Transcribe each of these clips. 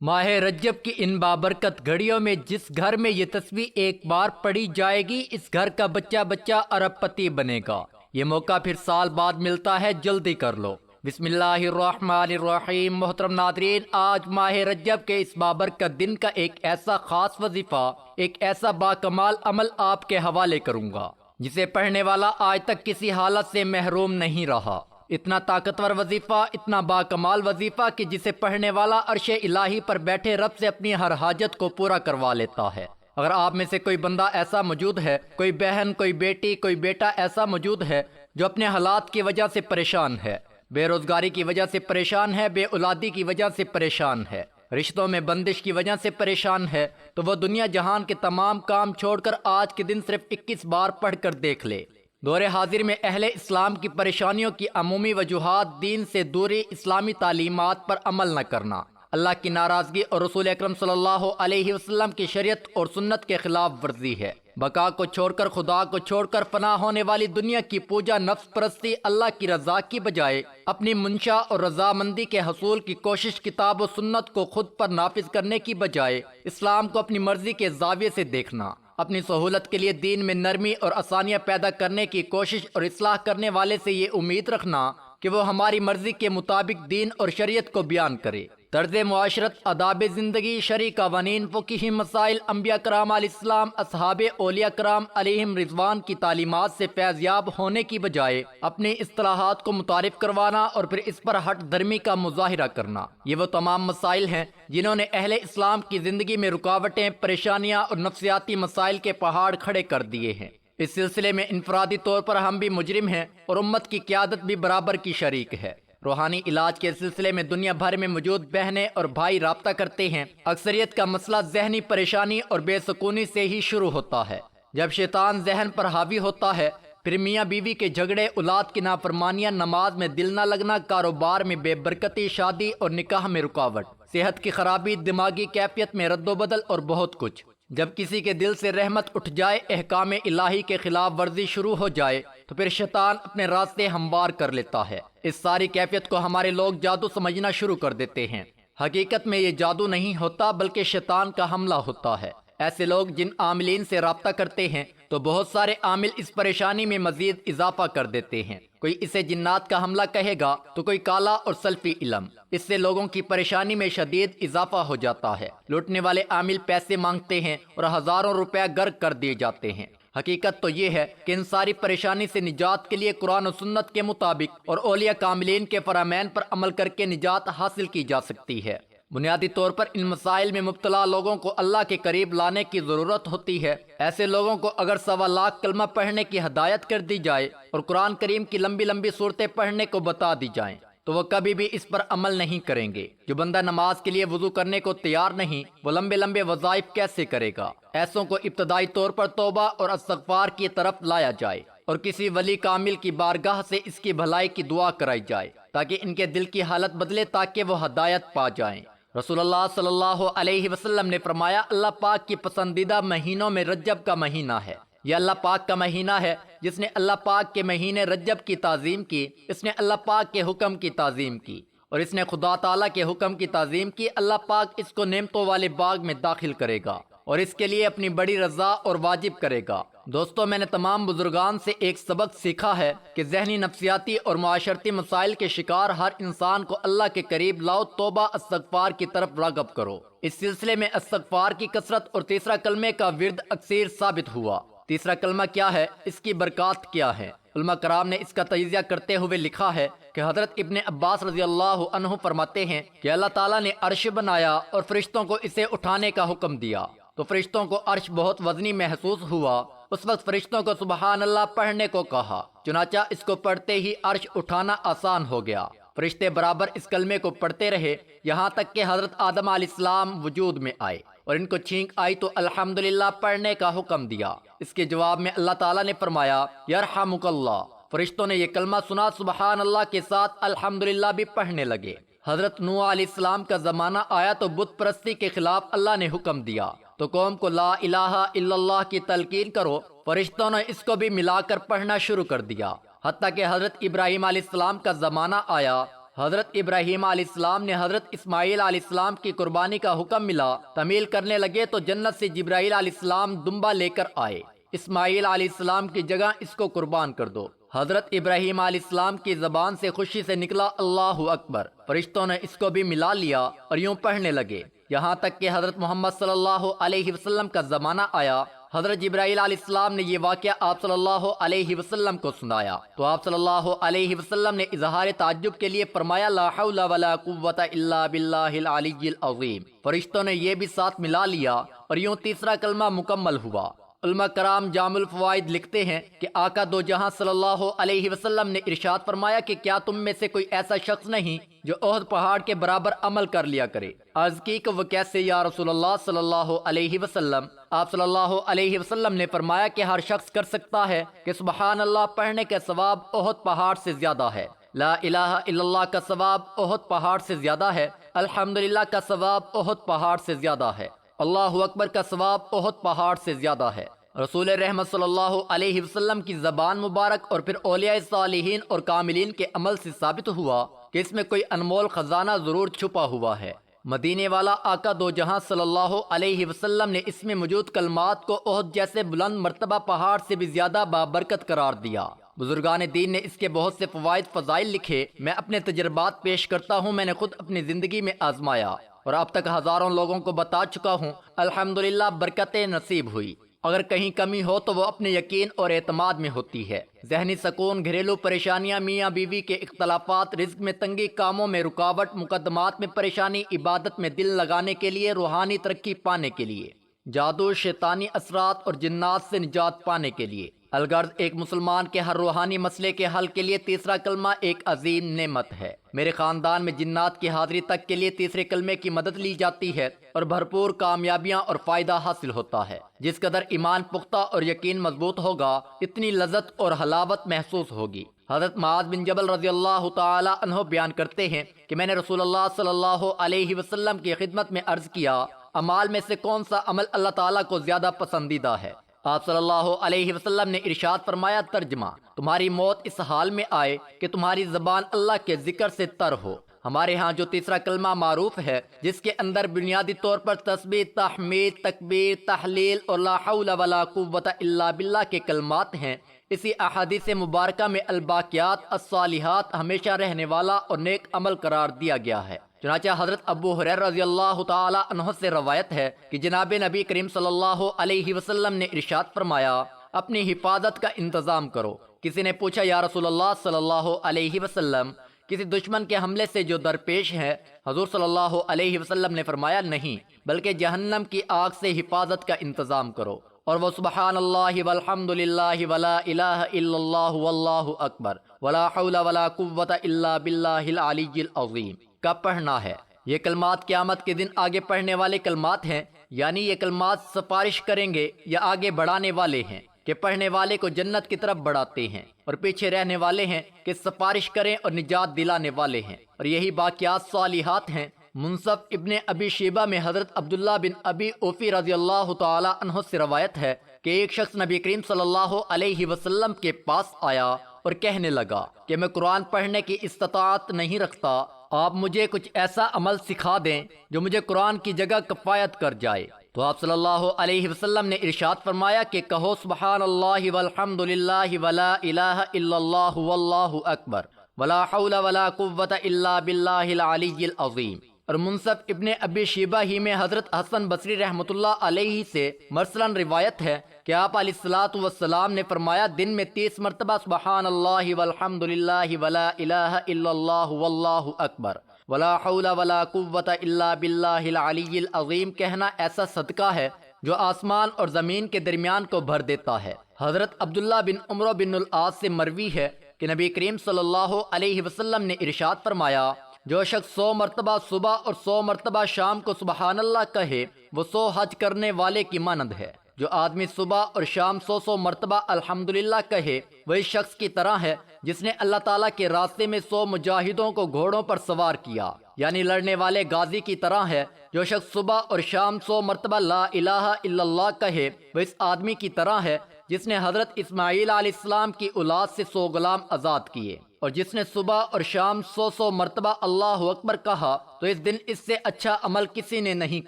ماہ رجب کی ان بابرکت گھڑیوں میں جس گھر میں یہ تسبیح ایک بار پڑھی جائے گی، اس گھر کا بچہ بچہ ارب پتی بنے گا۔ یہ موقع پھر سال بعد ملتا ہے، جلدی کر لو۔ بسم اللہ الرحمن الرحیم۔ محترم ناظرین، آج ماہ رجب کے اس بابرکت دن کا ایک ایسا خاص وظیفہ، ایک ایسا باکمال عمل آپ کے حوالے کروں گا جسے پڑھنے والا آج تک کسی حالت سے محروم نہیں رہا۔ اتنا طاقتور وظیفہ، اتنا باکمال وظیفہ کہ جسے پڑھنے والا عرش الہی پر بیٹھے رب سے اپنی ہر حاجت کو پورا کروا لیتا ہے۔ اگر آپ میں سے کوئی بندہ ایسا موجود ہے، کوئی بہن، کوئی بیٹی، کوئی بیٹا ایسا موجود ہے جو اپنے حالات کی وجہ سے پریشان ہے، بے روزگاری کی وجہ سے پریشان ہے، بے اولادی کی وجہ سے پریشان ہے، رشتوں میں بندش کی وجہ سے پریشان ہے، تو وہ دنیا جہان کے تمام کام چھوڑ کر آج کے دن صرف 21 بار پڑھ کر دیکھ لے۔ دور حاضر میں اہل اسلام کی پریشانیوں کی عمومی وجوہات دین سے دوری، اسلامی تعلیمات پر عمل نہ کرنا، اللہ کی ناراضگی اور رسول اکرم صلی اللہ علیہ وسلم کی شریعت اور سنت کے خلاف ورزی ہے۔ بقا کو چھوڑ کر، خدا کو چھوڑ کر فنا ہونے والی دنیا کی پوجا، نفس پرستی، اللہ کی رضا کی بجائے اپنی منشا اور رضامندی کے حصول کی کوشش، کتاب و سنت کو خود پر نافذ کرنے کی بجائے اسلام کو اپنی مرضی کے زاویے سے دیکھنا، اپنی سہولت کے لیے دین میں نرمی اور آسانیاں پیدا کرنے کی کوشش اور اصلاح کرنے والے سے یہ امید رکھنا کہ وہ ہماری مرضی کے مطابق دین اور شریعت کو بیان کرے۔ طرز معاشرت، آداب زندگی، شرعی قوانین، فقہی مسائل، انبیاء کرام علیہ السلام، اصحاب اولیاء کرام علیہم رضوان کی تعلیمات سے فیض یاب ہونے کی بجائے اپنی اصطلاحات کو متعارف کروانا اور پھر اس پر ہٹ درمی کا مظاہرہ کرنا، یہ وہ تمام مسائل ہیں جنہوں نے اہل اسلام کی زندگی میں رکاوٹیں، پریشانیاں اور نفسیاتی مسائل کے پہاڑ کھڑے کر دیے ہیں۔ اس سلسلے میں انفرادی طور پر ہم بھی مجرم ہیں اور امت کی قیادت بھی برابر کی شریک ہے۔ روحانی علاج کے سلسلے میں دنیا بھر میں موجود بہنیں اور بھائی رابطہ کرتے ہیں۔ اکثریت کا مسئلہ ذہنی پریشانی اور بے سکونی سے ہی شروع ہوتا ہے۔ جب شیطان ذہن پر حاوی ہوتا ہے، پھر میاں بیوی کے جھگڑے، اولاد کی نافرمانیاں، نماز میں دل نہ لگنا، کاروبار میں بے برکتی، شادی اور نکاح میں رکاوٹ، صحت کی خرابی، دماغی کیفیت میں رد و بدل اور بہت کچھ۔ جب کسی کے دل سے رحمت اٹھ جائے، احکام الہی کے خلاف ورزی شروع ہو جائے، تو پھر شیطان اپنے راستے ہموار کر لیتا ہے۔ اس ساری کیفیت کو ہمارے لوگ جادو سمجھنا شروع کر دیتے ہیں۔ حقیقت میں یہ جادو نہیں ہوتا، بلکہ شیطان کا حملہ ہوتا ہے۔ ایسے لوگ جن عاملین سے رابطہ کرتے ہیں تو بہت سارے عامل اس پریشانی میں مزید اضافہ کر دیتے ہیں۔ کوئی اسے جنات کا حملہ کہے گا تو کوئی کالا اور سلفی علم۔ اس سے لوگوں کی پریشانی میں شدید اضافہ ہو جاتا ہے۔ لوٹنے والے عامل پیسے مانگتے ہیں اور ہزاروں روپے غرق کر دیے جاتے ہیں۔ حقیقت تو یہ ہے کہ ان ساری پریشانی سے نجات کے لیے قرآن و سنت کے مطابق اور اولیاء کاملین کے فرامین پر عمل کر کے نجات حاصل کی جا سکتی ہے۔ بنیادی طور پر ان مسائل میں مبتلا لوگوں کو اللہ کے قریب لانے کی ضرورت ہوتی ہے۔ ایسے لوگوں کو اگر 1.25 لاکھ کلمہ پڑھنے کی ہدایت کر دی جائے اور قرآن کریم کی لمبی لمبی صورتیں پڑھنے کو بتا دی جائیں تو وہ کبھی بھی اس پر عمل نہیں کریں گے۔ جو بندہ نماز کے لیے وضو کرنے کو تیار نہیں، وہ لمبے لمبے وظائف کیسے کرے گا؟ ایسوں کو ابتدائی طور پر توبہ اور استغفار کی طرف لایا جائے اور کسی ولی کامل کی بارگاہ سے اس کی بھلائی کی دعا کرائی جائے تاکہ ان کے دل کی حالت بدلے، تاکہ وہ ہدایت پا جائیں۔ رسول اللہ صلی اللہ علیہ وسلم نے فرمایا، اللہ پاک کی پسندیدہ مہینوں میں رجب کا مہینہ ہے۔ یہ اللہ پاک کا مہینہ ہے جس نے اللہ پاک کے مہینے رجب کی تعظیم کی، اس نے اللہ پاک کے حکم کی تعظیم کی اور اس نے خدا تعالیٰ کے حکم کی تعظیم کی۔ اللہ پاک اس کو نعمتوں والے باغ میں داخل کرے گا اور اس کے لیے اپنی بڑی رضا اور واجب کرے گا۔ دوستو، میں نے تمام بزرگان سے ایک سبق سیکھا ہے کہ ذہنی، نفسیاتی اور معاشرتی مسائل کے شکار ہر انسان کو اللہ کے قریب لاؤ، توبہ استغفار کی طرف راغب کرو۔ اس سلسلے میں استغفار کی کثرت اور تیسرا کلمے کا ورد اکثر ثابت ہوا۔ تیسرا کلمہ کیا ہے؟ اس کی برکات کیا ہے؟ علماء کرام نے اس کا تجزیہ کرتے ہوئے لکھا ہے کہ حضرت ابن عباس رضی اللہ عنہ فرماتے ہیں کہ اللہ تعالیٰ نے عرش بنایا اور فرشتوں کو اسے اٹھانے کا حکم دیا، تو فرشتوں کو عرش بہت وزنی محسوس ہوا۔ اس وقت فرشتوں کو سبحان اللہ پڑھنے کو کہا، چنانچہ اس کو پڑھتے ہی عرش اٹھانا آسان ہو گیا۔ فرشتے برابر اس کلمے کو پڑھتے رہے یہاں تک کہ حضرت آدم علیہ السلام وجود میں آئے اور ان کو چھینک آئی تو الحمدللہ پڑھنے کا حکم دیا۔ اس کے جواب میں اللہ تعالیٰ نے فرمایا، یرحمک اللہ۔ فرشتوں نے یہ کلمہ سنا، سبحان اللہ کے ساتھ الحمدللہ بھی پڑھنے لگے۔ حضرت نوح علیہ السلام کا زمانہ آیا تو بت پرستی کے خلاف اللہ نے حکم دیا تو قوم کو لا الہ الا اللہ کی تلقین کرو۔ فرشتوں نے اس کو بھی ملا کر پڑھنا شروع کر دیا۔ حتیٰ کہ حضرت ابراہیم علیہ السلام کا زمانہ آیا۔ حضرت ابراہیم علیہ السلام نے حضرت اسماعیل علیہ السلام کی قربانی کا حکم ملا، تعمیل کرنے لگے تو جنت سے جبرائیل علیہ السلام دمبا لے کر آئے، اسماعیل علیہ السلام کی جگہ اس کو قربان کر دو۔ حضرت ابراہیم علیہ السلام کی زبان سے خوشی سے نکلا اللہ اکبر، فرشتوں نے اس کو بھی ملا لیا اور یوں پڑھنے لگے، یہاں تک کہ حضرت محمد صلی اللہ علیہ وسلم کا زمانہ آیا۔ حضرت جبرائیل علیہ السلام نے یہ واقعہ آپ صلی اللہ علیہ وسلم کو سنایا تو آپ صلی اللہ علیہ وسلم نے اظہار تعجب کے لیے فرمایا لا حول ولا قوت الا باللہ العلی العظیم۔ فرشتوں نے یہ بھی ساتھ ملا لیا اور یوں تیسرا کلمہ مکمل ہوا۔ علماء کرام جامع الفوائد لکھتے ہیں کہ آقا دو جہاں صلی اللہ علیہ وسلم نے ارشاد فرمایا کہ کیا تم میں سے کوئی ایسا شخص نہیں جو احد پہاڑ کے برابر عمل کر لیا کرے؟ عرض کی کہ وہ کیسے یا رسول اللہ صلی اللہ علیہ وسلم؟ آپ صلی اللہ علیہ وسلم نے فرمایا کہ ہر شخص کر سکتا ہے کہ سبحان اللہ پڑھنے کا ثواب احد پہاڑ سے زیادہ ہے، لا الہ الا اللہ کا ثواب احد پہاڑ سے زیادہ ہے، الحمدللہ کا ثواب احد پہاڑ سے زیادہ ہے، اللہ اکبر کا ثواب احد پہاڑ سے زیادہ ہے۔ رسول رحمت صلی اللہ علیہ وسلم کی زبان مبارک اور پھر اولیاء صالحین اور کاملین کے عمل سے ثابت ہوا کہ اس میں کوئی انمول خزانہ ضرور چھپا ہوا ہے۔ مدینے والا آقا دو جہاں صلی اللہ علیہ وسلم نے اس میں موجود کلمات کو احد جیسے بلند مرتبہ پہاڑ سے بھی زیادہ بابرکت قرار دیا۔ بزرگان دین نے اس کے بہت سے فوائد فضائل لکھے، میں اپنے تجربات پیش کرتا ہوں، میں نے خود اپنی زندگی میں آزمایا اور اب تک ہزاروں لوگوں کو بتا چکا ہوں، الحمدللہ برکتیں نصیب ہوئی۔ اگر کہیں کمی ہو تو وہ اپنے یقین اور اعتماد میں ہوتی ہے۔ ذہنی سکون، گھریلو پریشانیاں، میاں بیوی کے اختلافات، رزق میں تنگی، کاموں میں رکاوٹ، مقدمات میں پریشانی، عبادت میں دل لگانے کے لیے، روحانی ترقی پانے کے لیے، جادو، شیطانی اثرات اور جنات سے نجات پانے کے لیے، الغرض ایک مسلمان کے ہر روحانی مسئلے کے حل کے لیے تیسرا کلمہ ایک عظیم نعمت ہے۔ میرے خاندان میں جنات کی حاضری تک کے لیے تیسرے کلمے کی مدد لی جاتی ہے اور بھرپور کامیابیاں اور فائدہ حاصل ہوتا ہے۔ جس قدر ایمان پختہ اور یقین مضبوط ہوگا اتنی لذت اور حلاوت محسوس ہوگی۔ حضرت معاذ بن جبل رضی اللہ تعالی عنہ بیان کرتے ہیں کہ میں نے رسول اللہ صلی اللہ علیہ وسلم کی خدمت میں عرض کیا، اعمال میں سے کون سا عمل اللہ تعالیٰ کو زیادہ پسندیدہ ہے؟ آپ صلی اللہ علیہ وسلم نے ارشاد فرمایا، ترجمہ، تمہاری موت اس حال میں آئے کہ تمہاری زبان اللہ کے ذکر سے تر ہو۔ ہمارے ہاں جو تیسرا کلمہ معروف ہے، جس کے اندر بنیادی طور پر تسبیح، تحمید، تکبیر، تحلیل اور لا حول ولا قوت الا باللہ کے کلمات ہیں، اسی احادیث مبارکہ میں الباقیات الصالحات ہمیشہ رہنے والا اور نیک عمل قرار دیا گیا ہے۔ چنانچہ حضرت ابو ہریرہ رضی اللہ تعالی عنہ سے روایت ہے کہ جناب نبی کریم صلی اللہ علیہ وسلم نے ارشاد فرمایا، اپنی حفاظت کا انتظام کرو۔ کسی نے پوچھا، یا رسول اللہ صلی اللہ علیہ وسلم، کسی دشمن کے حملے سے جو درپیش ہے؟ حضور صلی اللہ علیہ وسلم نے فرمایا، نہیں، بلکہ جہنم کی آگ سے حفاظت کا انتظام کرو۔ اور وہ سبحان اللہ والحمد للہ ولا الہ الا اللہ واللہ اکبر ولا حول ولا قوت الا باللہ العلی العظیم کا پڑھنا ہے۔ یہ کلمات قیامت کے دن آگے پڑھنے والے کلمات ہیں، یعنی یہ کلمات سفارش کریں گے یا آگے بڑھانے والے ہیں کہ پڑھنے والے کو جنت کی طرف بڑھاتے ہیں، اور پیچھے رہنے والے ہیں کہ سفارش کریں اور نجات دلانے والے ہیں، اور یہی باقیات صالحات ہیں۔ منصف ابن ابی شیبہ میں حضرت عبداللہ بن ابی اوفی رضی اللہ تعالی عنہ سے روایت ہے کہ ایک شخص نبی کریم صلی اللہ علیہ وسلم کے پاس آیا اور کہنے لگا کہ میں قرآن پڑھنے کی استطاعت نہیں رکھتا، آپ مجھے کچھ ایسا عمل سکھا دیں جو مجھے قرآن کی جگہ کفایت کر جائے۔ تو آپ صلی اللہ علیہ وسلم نے ارشاد فرمایا کہ کہو سبحان اللہ والحمد للہ ولا الہ الا اللہ واللہ اکبر ولا حول ولا قوت الا باللہ العلی العظیم۔ اور منصف ابن ابی شیبہ ہی میں حضرت حسن بصری رحمۃ اللہ علیہ سے مرسلاً روایت ہے کہ آپ علیہ الصلوۃ والسلام نے فرمایا، دن میں 30 مرتبہ سبحان اللہ والحمد للہ ولا الہ الا اللہ واللہ اکبر ولا حول ولا قوت الا باللہ العلی العظیم کہنا ایسا صدقہ ہے جو آسمان اور زمین کے درمیان کو بھر دیتا ہے۔ حضرت عبداللہ بن عمرو بن العاص سے مروی ہے کہ نبی کریم صلی اللہ علیہ وسلم نے ارشاد فرمایا، جو شخص 100 مرتبہ صبح اور 100 مرتبہ شام کو سبحان اللہ کہے، وہ 100 حج کرنے والے کی مانند ہے۔ جو آدمی صبح اور شام 100 مرتبہ الحمدللہ کہے، وہ اس شخص کی طرح ہے جس نے اللہ تعالیٰ کے راستے میں 100 مجاہدوں کو گھوڑوں پر سوار کیا، یعنی لڑنے والے غازی کی طرح ہے۔ جو شخص صبح اور شام 100 مرتبہ لا الہ الا اللہ کہے، وہ اس آدمی کی طرح ہے جس نے حضرت اسماعیل علیہ السلام کی اولاد سے 100 غلام آزاد کیے۔ اور جس نے صبح اور شام 100 مرتبہ اللہ اکبر کہا تو اس دن اس سے اچھا عمل کسی نے نہیں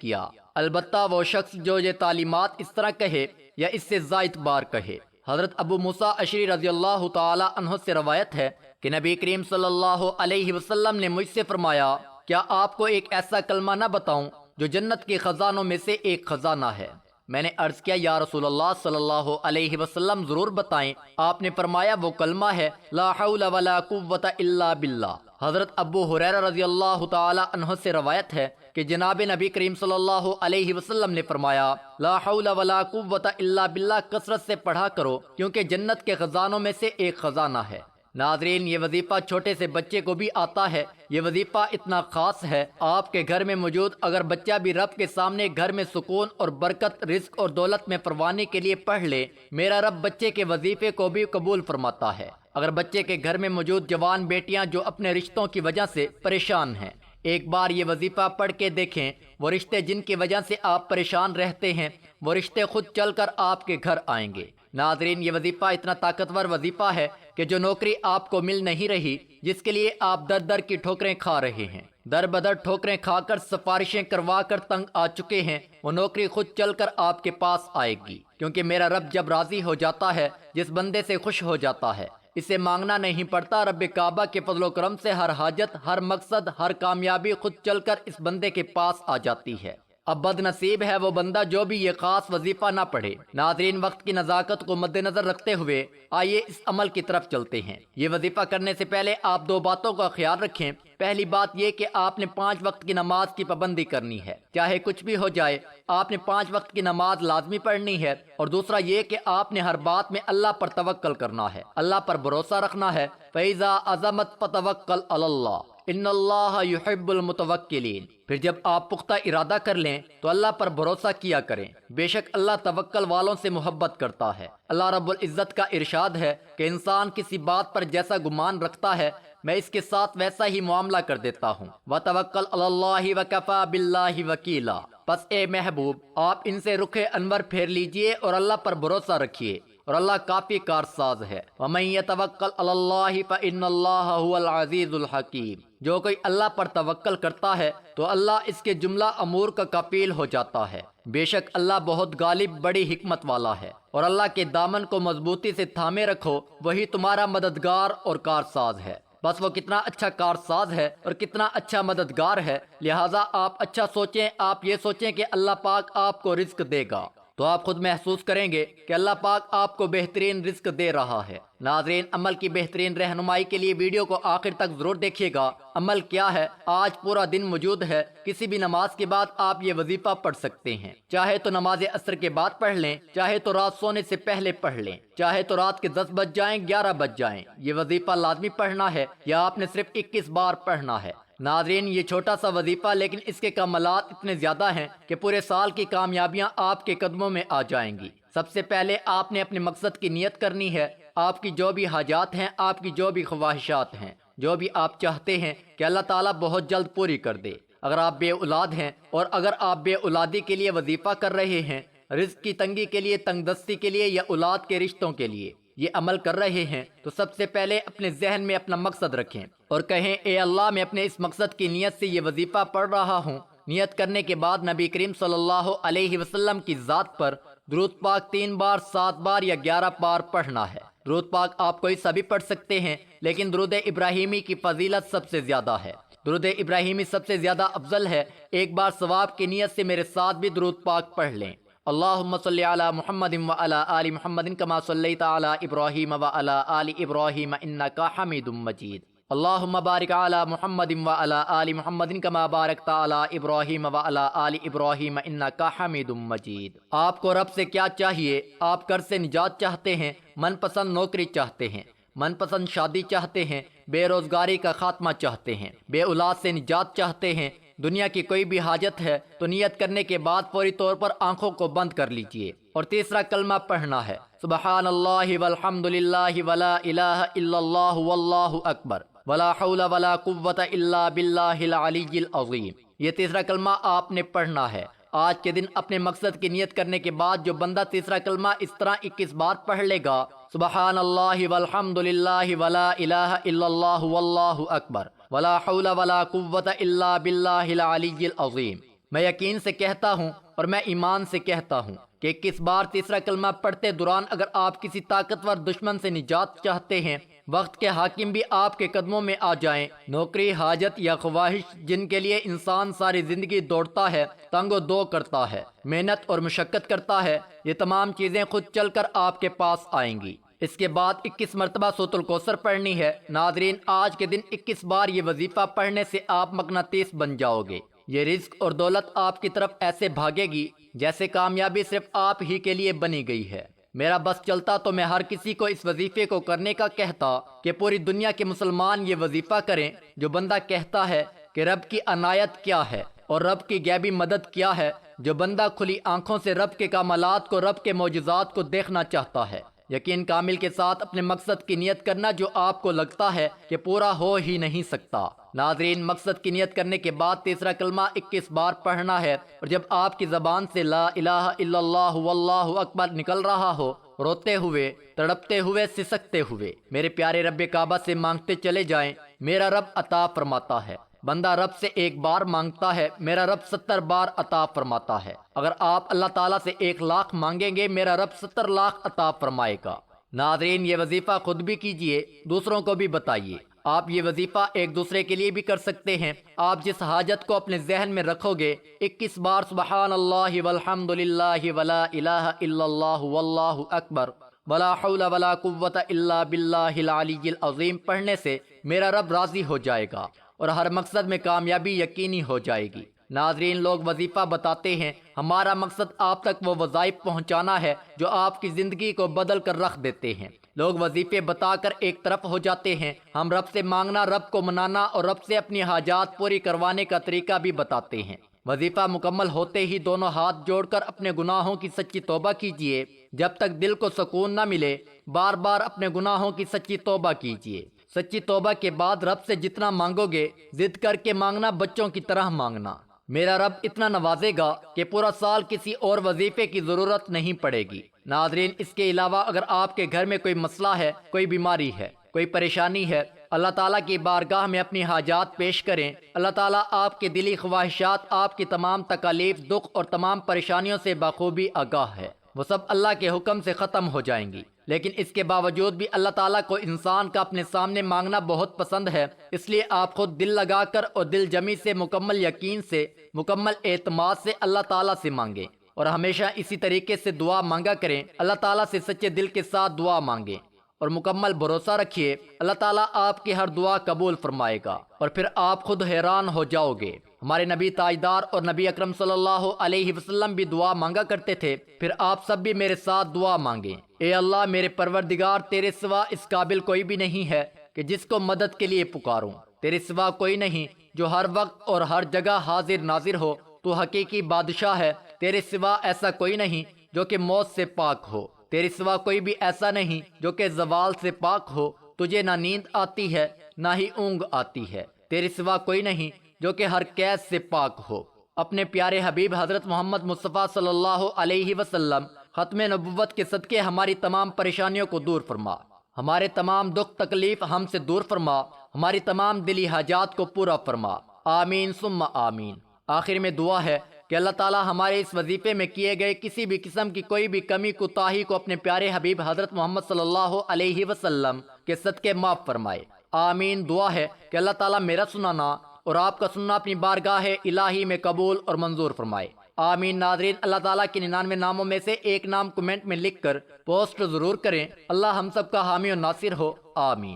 کیا، البتہ وہ شخص جو یہ تعلیمات اس طرح کہے یا اس سے زائد بار کہے۔ حضرت ابو موسیٰ اشعری رضی اللہ تعالی عنہ سے روایت ہے کہ نبی کریم صلی اللہ علیہ وسلم نے مجھ سے فرمایا، کیا آپ کو ایک ایسا کلمہ نہ بتاؤں جو جنت کے خزانوں میں سے ایک خزانہ ہے؟ میں نے عرض کیا، یا رسول اللہ صلی اللہ علیہ وسلم ضرور بتائیں۔ آپ نے فرمایا، وہ کلمہ ہے لا حول ولا قوت الا باللہ۔ حضرت ابو ہریرہ رضی اللہ تعالی عنہ سے روایت ہے کہ جناب نبی کریم صلی اللہ علیہ وسلم نے فرمایا، لا حول ولا قوت الا باللہ کثرت سے پڑھا کرو، کیونکہ جنت کے خزانوں میں سے ایک خزانہ ہے۔ ناظرین، یہ وظیفہ چھوٹے سے بچے کو بھی آتا ہے۔ یہ وظیفہ اتنا خاص ہے، آپ کے گھر میں موجود اگر بچہ بھی رب کے سامنے گھر میں سکون اور برکت، رزق اور دولت میں پروانے کے لیے پڑھ لے، میرا رب بچے کے وظیفے کو بھی قبول فرماتا ہے۔ اگر بچے کے گھر میں موجود جوان بیٹیاں جو اپنے رشتوں کی وجہ سے پریشان ہیں، ایک بار یہ وظیفہ پڑھ کے دیکھیں، وہ رشتے جن کی وجہ سے آپ پریشان رہتے ہیں، وہ رشتے خود چل کر آپ کے گھر آئیں گے۔ ناظرین، یہ وظیفہ اتنا طاقتور وظیفہ ہے کہ جو نوکری آپ کو مل نہیں رہی، جس کے لیے آپ در در کی ٹھوکریں کھا رہے ہیں، در بدر ٹھوکریں کھا کر سفارشیں کروا کر تنگ آ چکے ہیں، وہ نوکری خود چل کر آپ کے پاس آئے گی، کیونکہ میرا رب جب راضی ہو جاتا ہے، جس بندے سے خوش ہو جاتا ہے، اسے مانگنا نہیں پڑتا، رب کعبہ کے فضل و کرم سے ہر حاجت، ہر مقصد، ہر کامیابی خود چل کر اس بندے کے پاس آ جاتی ہے۔ اب بد نصیب ہے وہ بندہ جو بھی یہ خاص وظیفہ نہ پڑھے۔ ناظرین، وقت کی نزاکت کو مد نظر رکھتے ہوئے آئیے اس عمل کی طرف چلتے ہیں۔ یہ وظیفہ کرنے سے پہلے آپ دو باتوں کا خیال رکھیں۔ پہلی بات یہ کہ آپ نے 5 وقت کی نماز کی پابندی کرنی ہے، چاہے کچھ بھی ہو جائے، آپ نے 5 وقت کی نماز لازمی پڑھنی ہے۔ اور دوسرا یہ کہ آپ نے ہر بات میں اللہ پر توکل کرنا ہے، اللہ پر بھروسہ رکھنا ہے۔ فَإِذَا عَزَمَتْ فَتَوَكَّلْ عَلَى اللَّهِ ان اللہ یحب المتوکلین۔ پھر جب آپ پختہ ارادہ کر لیں تو اللہ پر بھروسہ کیا کریں، بے شک اللہ توکل والوں سے محبت کرتا ہے۔ اللہ رب العزت کا ارشاد ہے کہ انسان کسی بات پر جیسا گمان رکھتا ہے، میں اس کے ساتھ ویسا ہی معاملہ کر دیتا ہوں۔ وَتَوَكَّلْ عَلَى اللَّهِ وَكَفَى بِاللَّهِ وَكِيلًا۔ پس اے محبوب، آپ ان سے رخ انور پھیر لیجئے اور اللہ پر بھروسہ رکھیے، اور اللہ کافی کارساز ہے۔ وَمَن يَتَوَكَّلْ عَلَى اللَّهِ فَإِنَّ اللَّهَ هُوَ الْعَزِيزُ الْحَكِيمُ۔ جو کوئی اللہ پر توکل کرتا ہے تو اللہ اس کے جملہ امور کا کفیل ہو جاتا ہے۔ بے شک اللہ بہت غالب، بڑی حکمت والا ہے۔ اور اللہ کے دامن کو مضبوطی سے تھامے رکھو، وہی تمہارا مددگار اور کارساز ہے۔ بس وہ کتنا اچھا کارساز ہے اور کتنا اچھا مددگار ہے، لہٰذا آپ اچھا سوچیں۔ آپ یہ سوچیں کہ اللہ پاک آپ کو رزق دے گا تو آپ خود محسوس کریں گے کہ اللہ پاک آپ کو بہترین رزق دے رہا ہے۔ ناظرین، عمل کی بہترین رہنمائی کے لیے ویڈیو کو آخر تک ضرور دیکھیے گا۔ عمل کیا ہے؟ آج پورا دن موجود ہے، کسی بھی نماز کے بعد آپ یہ وظیفہ پڑھ سکتے ہیں، چاہے تو نماز عصر کے بعد پڑھ لیں، چاہے تو رات سونے سے پہلے پڑھ لیں، چاہے تو رات کے 10 بج جائیں، 11 بج جائیں، یہ وظیفہ لازمی پڑھنا ہے، یا آپ نے صرف 21 بار پڑھنا ہے۔ ناظرین، یہ چھوٹا سا وظیفہ لیکن اس کے کمالات اتنے زیادہ ہیں کہ پورے سال کی کامیابیاں آپ کے قدموں میں آ جائیں گی۔ سب سے پہلے آپ نے اپنے مقصد کی نیت کرنی ہے۔ آپ کی جو بھی حاجات ہیں، آپ کی جو بھی خواہشات ہیں، جو بھی آپ چاہتے ہیں کہ اللہ تعالیٰ بہت جلد پوری کر دے۔ اگر آپ بے اولاد ہیں اور اگر آپ بے اولادی کے لیے وظیفہ کر رہے ہیں، رزق کی تنگی کے لیے، تنگ دستی کے لیے، یا اولاد کے رشتوں کے لیے یہ عمل کر رہے ہیں، تو سب سے پہلے اپنے ذہن میں اپنا مقصد رکھیں اور کہیں، اے اللہ، میں اپنے اس مقصد کی نیت سے یہ وظیفہ پڑھ رہا ہوں۔ نیت کرنے کے بعد نبی کریم صلی اللہ علیہ وسلم کی ذات پر درود پاک 3 بار، 7 بار یا 11 بار پڑھنا ہے۔ درود پاک آپ کوئی سا بھی پڑھ سکتے ہیں، لیکن درود ابراہیمی کی فضیلت سب سے زیادہ ہے۔ درود ابراہیمی سب سے زیادہ افضل ہے۔ ایک بار ثواب کی نیت سے میرے ساتھ بھی درود پاک پڑھ لیں۔ اللہم صلی علی محمد وعلی آل محمد کما صلیت علی ابراہیم وعلی آل ابراہیم انک حمید مجید۔ اللہم بارک علی محمد وعلی آل محمد کما بارکت علی ابراہیم وعلی آل ابراہیم انک حمید مجید۔ آپ کو رب سے کیا چاہیے؟ آپ قرض سے نجات چاہتے ہیں، من پسند نوکری چاہتے ہیں، من پسند شادی چاہتے ہیں، بے روزگاری کا خاتمہ چاہتے ہیں، بے اولاد سے نجات چاہتے ہیں، دنیا کی کوئی بھی حاجت ہے تو نیت کرنے کے بعد فوری طور پر آنکھوں کو بند کر لیجئے اور تیسرا کلمہ پڑھنا ہے، سبحان اللہ والحمد للہ ولا الہ الا اللہ واللہ اکبر ولا حول ولا قوت الا باللہ العلی العظیم۔ یہ تیسرا کلمہ آپ نے پڑھنا ہے۔ آج کے دن اپنے مقصد کی نیت کرنے کے بعد جو بندہ تیسرا کلمہ اس طرح 21 بار پڑھ لے گا، سبحان اللہ والحمد للہ ولا الہ الا اللہ واللہ اکبر ولا حول ولا قوت الا باللہ العلی العظیم، میں یقین سے کہتا ہوں اور میں ایمان سے کہتا ہوں کہ 21 بار تیسرا کلمہ پڑھتے دوران اگر آپ کسی طاقتور دشمن سے نجات چاہتے ہیں، وقت کے حاکم بھی آپ کے قدموں میں آ جائیں، نوکری، حاجت یا خواہش جن کے لیے انسان ساری زندگی دوڑتا ہے، تنگ و دو کرتا ہے، محنت اور مشقت کرتا ہے، یہ تمام چیزیں خود چل کر آپ کے پاس آئیں گی۔ اس کے بعد 21 مرتبہ سورۃ الکوثر پڑھنی ہے۔ ناظرین، آج کے دن 21 بار یہ وظیفہ پڑھنے سے آپ مغناطیس بن جاؤ گے۔ یہ رزق اور دولت آپ کی طرف ایسے بھاگے گی جیسے کامیابی صرف آپ ہی کے لیے بنی گئی ہے۔ میرا بس چلتا تو میں ہر کسی کو اس وظیفے کو کرنے کا کہتا کہ پوری دنیا کے مسلمان یہ وظیفہ کریں۔ جو بندہ کہتا ہے کہ رب کی عنایت کیا ہے اور رب کی غیبی مدد کیا ہے، جو بندہ کھلی آنکھوں سے رب کے کمالات کو، رب کے معجزات کو دیکھنا چاہتا ہے، یقین کامل کے ساتھ اپنے مقصد کی نیت کرنا جو آپ کو لگتا ہے کہ پورا ہو ہی نہیں سکتا۔ ناظرین، مقصد کی نیت کرنے کے بعد تیسرا کلمہ 21 بار پڑھنا ہے، اور جب آپ کی زبان سے لا الہ الا اللہ واللہ اکبر نکل رہا ہو، روتے ہوئے، تڑپتے ہوئے، سسکتے ہوئے میرے پیارے رب کعبہ سے مانگتے چلے جائیں، میرا رب عطا فرماتا ہے۔ بندہ رب سے ایک بار مانگتا ہے، میرا رب 70 بار عطا فرماتا ہے۔ اگر آپ اللہ تعالیٰ سے 1 لاکھ مانگیں گے، میرا رب 70 لاکھ عطا فرمائے گا۔ ناظرین، یہ وظیفہ خود بھی کیجئے، دوسروں کو بھی بتائیے۔ آپ یہ وظیفہ ایک دوسرے کے لیے بھی کر سکتے ہیں۔ آپ جس حاجت کو اپنے ذہن میں رکھو گے، 21 بار سبحان اللہ والحمد للہ ولا الہ الا اللہ واللہ اکبر ولا حول ولا قوت الا باللہ العلی العظیم پڑھنے سے میرا رب راضی ہو جائے گا اور ہر مقصد میں کامیابی یقینی ہو جائے گی۔ ناظرین، لوگ وظیفہ بتاتے ہیں، ہمارا مقصد آپ تک وہ وظائف پہنچانا ہے جو آپ کی زندگی کو بدل کر رکھ دیتے ہیں۔ لوگ وظیفے بتا کر ایک طرف ہو جاتے ہیں۔ ہم رب سے مانگنا، رب کو منانا اور رب سے اپنی حاجات پوری کروانے کا طریقہ بھی بتاتے ہیں۔ وظیفہ مکمل ہوتے ہی دونوں ہاتھ جوڑ کر اپنے گناہوں کی سچی توبہ کیجیے۔ جب تک دل کو سکون نہ ملے، بار بار اپنے گناہوں کی سچی توبہ کیجیے۔ سچی توبہ کے بعد رب سے جتنا مانگو گے، ضد کر کے مانگنا، بچوں کی طرح مانگنا۔ میرا رب اتنا نوازے گا کہ پورا سال کسی اور وظیفے کی ضرورت نہیں پڑے گی۔ ناظرین، اس کے علاوہ اگر آپ کے گھر میں کوئی مسئلہ ہے، کوئی بیماری ہے، کوئی پریشانی ہے، اللہ تعالیٰ کی بارگاہ میں اپنی حاجات پیش کریں۔ اللہ تعالیٰ آپ کے دلی خواہشات، آپ کی تمام تکالیف، دکھ اور تمام پریشانیوں سے بخوبی آگاہ ہے۔ وہ سب اللہ کے حکم سے ختم ہو جائیں گی۔ لیکن اس کے باوجود بھی اللہ تعالیٰ کو انسان کا اپنے سامنے مانگنا بہت پسند ہے، اس لیے آپ خود دل لگا کر اور دل جمی سے، مکمل یقین سے، مکمل اعتماد سے اللہ تعالیٰ سے مانگیں، اور ہمیشہ اسی طریقے سے دعا مانگا کریں۔ اللہ تعالیٰ سے سچے دل کے ساتھ دعا مانگیں اور مکمل بھروسہ رکھیے، اللہ تعالیٰ آپ کی ہر دعا قبول فرمائے گا، اور پھر آپ خود حیران ہو جاؤ گے۔ ہمارے نبی تاجدار اور نبی اکرم صلی اللہ علیہ وسلم بھی دعا مانگا کرتے تھے۔ پھر آپ سب بھی میرے ساتھ دعا مانگیں۔ اے اللہ میرے پروردگار، تیرے سوا اس قابل کوئی بھی نہیں ہے کہ جس کو مدد کے لیے پکاروں۔ تیرے سوا کوئی نہیں جو ہر وقت اور ہر جگہ حاضر ناظر ہو۔ تو حقیقی بادشاہ ہے۔ تیرے سوا ایسا کوئی نہیں جو کہ موت سے پاک ہو۔ تیرے سوا کوئی بھی ایسا نہیں جو کہ زوال سے پاک ہو۔ تجھے نہ نیند آتی ہے نہ ہی اونگ آتی ہے۔ تیرے سوا کوئی نہیں جو کہ ہر قید سے پاک ہو۔ اپنے پیارے حبیب حضرت محمد مصطفیٰ صلی اللہ علیہ وسلم ختم نبوت کے صدقے ہماری تمام پریشانیوں کو دور فرما، ہمارے تمام دکھ تکلیف ہم سے دور فرما، ہماری تمام دلی حاجات کو پورا فرما، آمین ثم آمین۔ آخر میں دعا ہے کہ اللہ تعالیٰ ہمارے اس وظیفے میں کیے گئے کسی بھی قسم کی کوئی بھی کمی کوتاہی کو اپنے پیارے حبیب حضرت محمد صلی اللہ علیہ وسلم کے صدقے معاف فرمائے، آمین۔ دعا ہے کہ اللہ تعالیٰ میرا سنانا اور آپ کا سننا اپنی بارگاہ الہی میں قبول اور منظور فرمائے، آمین۔ ناظرین، اللہ تعالیٰ کے 99 ناموں میں سے ایک نام کمنٹ میں لکھ کر پوسٹ ضرور کریں۔ اللہ ہم سب کا حامی و ناصر ہو، آمین۔